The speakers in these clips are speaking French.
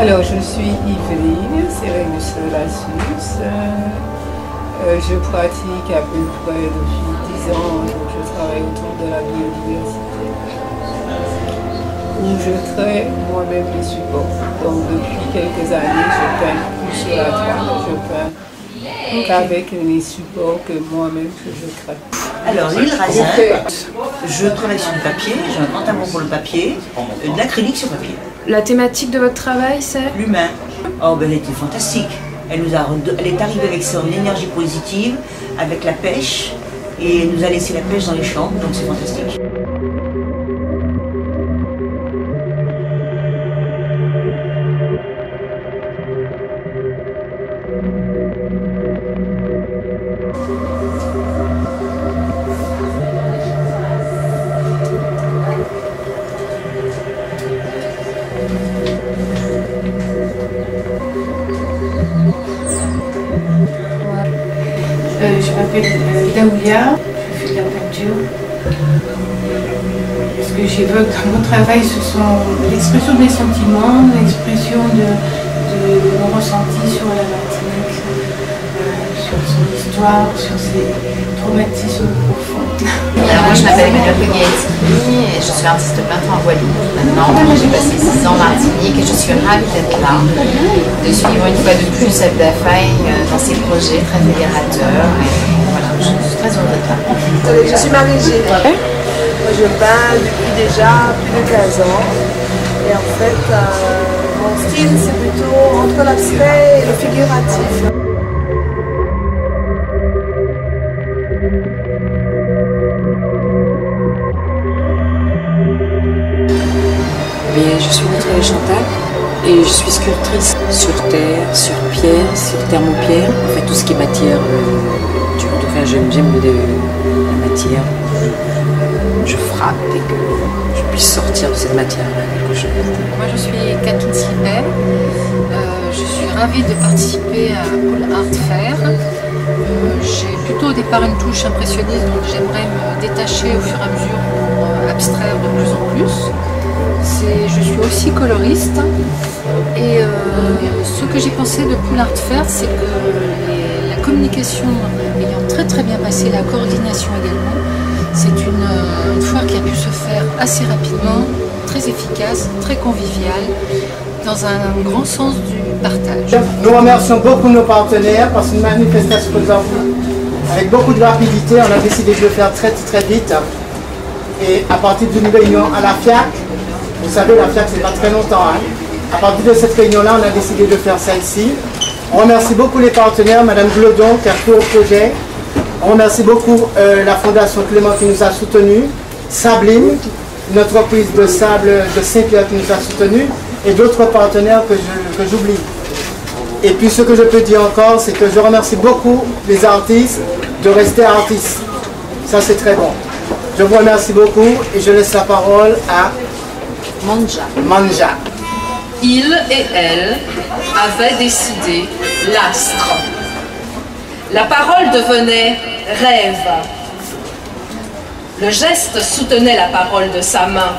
Alors, je suis Yveline, c'est la Suisse. Je pratique à peu près depuis 10 ans, donc je travaille autour de la biodiversité. Où je crée moi-même les supports. Donc, depuis quelques années, je peins plus sur la toile, je peins qu'avec les supports que moi-même je crée. Alors, l'huile raisin, je travaille sur du papier, j'ai un grand amour pour le papier, de l'acrylique sur papier. La thématique de votre travail, c'est l'humain. Oh, ben elle était fantastique. Elle est arrivée avec son énergie positive, avec la pêche, et elle nous a laissé la pêche dans les champs, donc c'est fantastique. Je m'appelle Daoulia, je fais de la peinture. Ce que j'évoque dans mon travail, ce sont l'expression des sentiments, l'expression de mon ressenti sur la Martinique, sur son histoire, sur ses traumatismes profonds. Alors moi je m'appelle Emmanuelle Pegnetti et je suis artiste peintre en Guadeloupe maintenant. J'ai passé 6 ans en Martinique et je suis ravie d'être là, de suivre une fois de plus Abda Faye dans ses projets très fédérateurs. Et voilà, je suis très heureuse d'être là. Je suis Marie-G. Moi je peins depuis déjà plus de 15 ans. Et en fait, mon style c'est plutôt entre l'abstrait et le figuratif. Je suis Nathalie Chantal et je suis sculptrice sur terre, sur pierre, sur thermopierre. En fait, tout ce qui est matière dure. Enfin, j'aime la matière. Je frappe et que je puisse sortir de cette matière-là quelque chose. Moi, je suis Catherine Silbert. Je suis ravie de participer à Pôle Art Fair. J'ai plutôt au départ une touche impressionniste, donc j'aimerais me détacher au fur et à mesure pour abstraire de plus en plus. Je suis aussi coloriste et ce que j'ai pensé de Pôle Art Fair, c'est que la communication ayant très bien passé, la coordination également, c'est une foire qui a pu se faire assez rapidement, très efficace, très conviviale, dans un grand sens du partage. Nous remercions beaucoup nos partenaires parce qu'une manifestation avec beaucoup de rapidité, on a décidé de le faire très vite. Et à partir d'une réunion à la FIAC, vous savez, la FIAC, c'est pas très longtemps. Hein. À partir de cette réunion-là, on a décidé de faire ça ici. On remercie beaucoup les partenaires, Madame Glodon qui a cru au projet. On remercie beaucoup la Fondation Clément qui nous a soutenus, Sabline, une entreprise de sable de Saint-Pierre qui nous a soutenus, et d'autres partenaires que j'oublie. Et puis ce que je peux dire encore, c'est que je remercie beaucoup les artistes de rester artistes. Ça, c'est très bon. Je vous remercie beaucoup et je laisse la parole à Manja. Il et elle avaient décidé l'astre. La parole devenait rêve. Le geste soutenait la parole de sa main.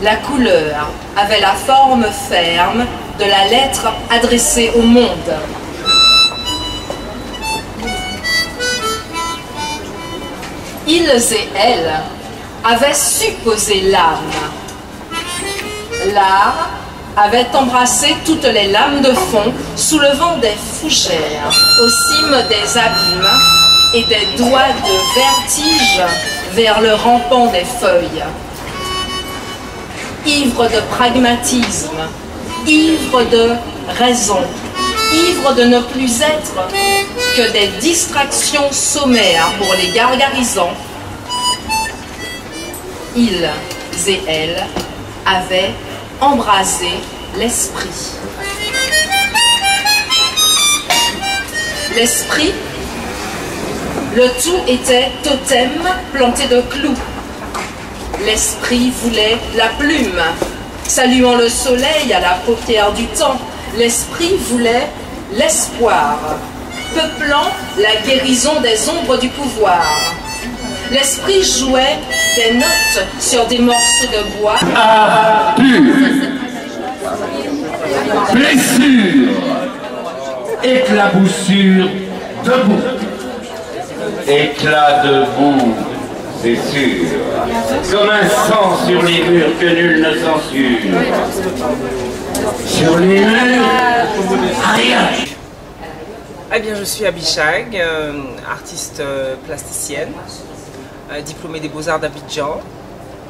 La couleur avait la forme ferme de la lettre adressée au monde. Ils et elles avaient supposé l'âme. L'art avait embrassé toutes les lames de fond, soulevant des fougères aux cimes des abîmes et des doigts de vertige vers le rampant des feuilles. Ivre de pragmatisme, ivre de raison, ivre de ne plus être que des distractions sommaires pour les gargarisants, ils et elles avaient embrasé l'esprit. L'esprit, le tout était totem planté de clous. L'esprit voulait la plume, saluant le soleil à la paupière du temps. L'esprit voulait l'espoir, peuplant la guérison des ombres du pouvoir. L'esprit jouait des notes sur des morceaux de bois. Blessure, éclaboussure, debout. Éclat debout, c'est sûr. Comme un sang sur les murs que nul ne censure. Sur les murs, rien. Eh bien, je suis Abishag, artiste plasticienne, diplômée des Beaux-Arts d'Abidjan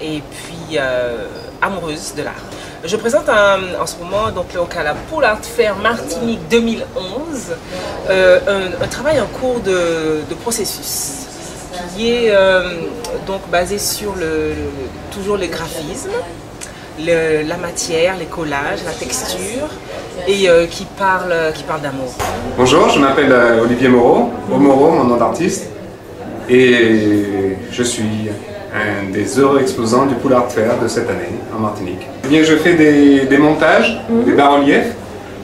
et puis amoureuse de l'art. Je présente en ce moment, donc à la Pool Art Fair Martinique 2011, un travail en cours de processus qui est donc basé sur toujours le graphisme, la matière, les collages, la texture et qui parle d'amour. Bonjour, je m'appelle Olivier Moreau, Omoro, mon nom d'artiste, et je suis un des heureux exposants du Pool Art Fair de cette année en Martinique. Eh bien, je fais des montages, des bas-reliefs,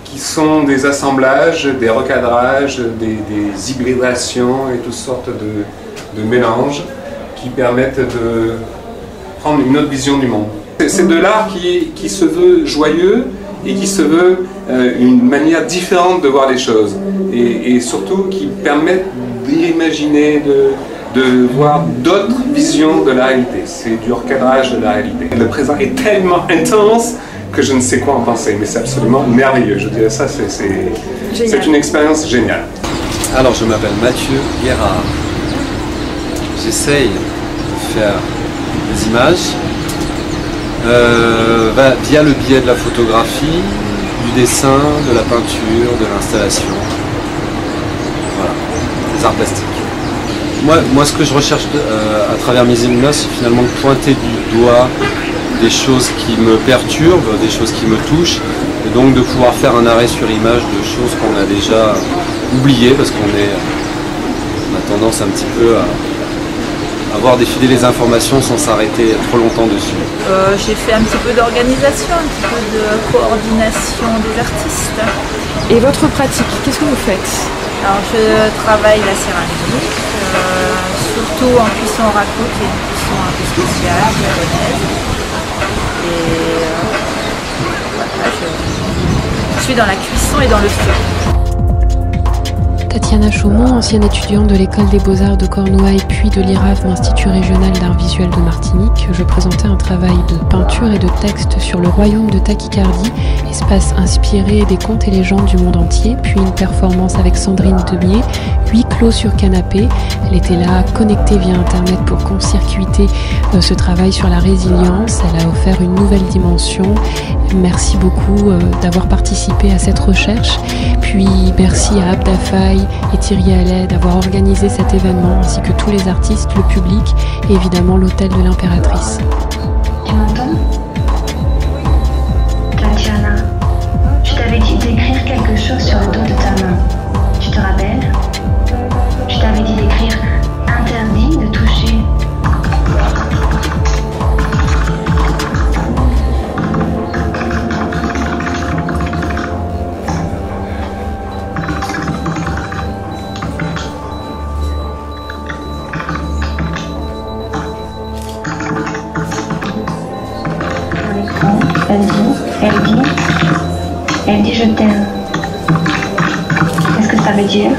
qui sont des assemblages, des recadrages, des hybridations et toutes sortes de mélanges qui permettent de prendre une autre vision du monde. C'est de l'art qui se veut joyeux et qui se veut une manière différente de voir les choses et surtout qui permettent d'imaginer, de voir d'autres visions de la réalité. C'est du recadrage de la réalité. Le présent est tellement intense que je ne sais quoi en penser, mais c'est absolument merveilleux. Je dirais ça, c'est une expérience géniale. Alors, je m'appelle Mathieu Guérard. J'essaye de faire des images via le biais de la photographie, du dessin, de la peinture, de l'installation. Voilà, des arts plastiques. Moi, ce que je recherche à travers mes images, c'est finalement de pointer du doigt des choses qui me perturbent, des choses qui me touchent, et donc de pouvoir faire un arrêt sur image de choses qu'on a déjà oubliées, parce qu'on a tendance un petit peu à voir défiler les informations sans s'arrêter trop longtemps dessus. J'ai fait un petit peu d'organisation, un petit peu de coordination des artistes. Et votre pratique, qu'est-ce que vous faites? Alors je travaille la céramique, surtout en cuisson racco, qui est une cuisson un peu spéciale, japonaise. Et voilà, je suis dans la cuisson et dans le feu. Tatiana Chaumont, ancienne étudiante de l'école des Beaux-Arts de Cornouailles puis de l'IRAV, Institut Régional d'Art Visuel de Martinique, je présentais un travail de peinture et de texte sur le royaume de Tachycardie, espace inspiré des contes et légendes du monde entier, puis une performance avec Sandrine Demier, huis clos sur canapé. Elle était là, connectée via internet pour court-circuiter ce travail sur la résilience. Elle a offert une nouvelle dimension. Merci beaucoup d'avoir participé à cette recherche. Puis merci à Abda Faye et Thierry Allais d'avoir organisé cet événement, ainsi que tous les artistes, le public et évidemment l'hôtel de l'Impératrice. Tu m'entends? Tatiana, je t'avais dit d'écrire quelque chose sur le dos de ta main. Tu te rappelles? Je t'avais dit d'écrire interdit de toucher. Elle dit je t'aime. Qu'est-ce que ça veut dire?